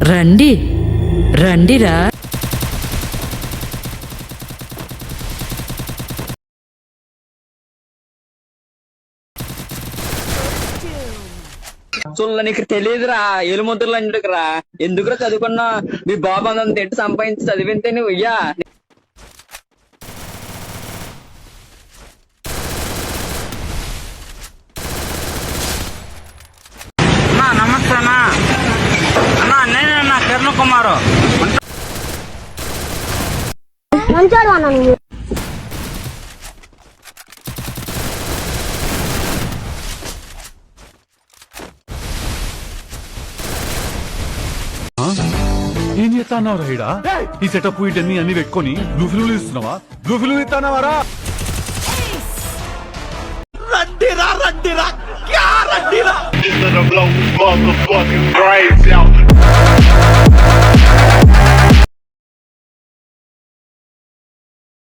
రండి రండిరా. చూడ నీకు తెలియదురా, ఎలుముద్రలు అంటుకురా. ఎందుకురా చదువుకున్నా? మీ బాబు అంత తిట్టి సంపాదించి చదివితే నువ్వు అయ్యా. నమస్తే అన్నా. అన్నా నేనే కిరణ్ కుమారు. మంచాడు అన్న నువ్వు. ఏం చేస్తాన్నావు రైడా? ఈ సెటప్ వీటన్ని అన్ని పెట్టుకొని బ్లూ ఫిల్మ్ ఇస్తున్నావా? బ్లూ ఫిల్మ్ ఇస్తానావారా? Run, did I? Run, did I? God, run, did I? This is the blow, motherfucking crazy.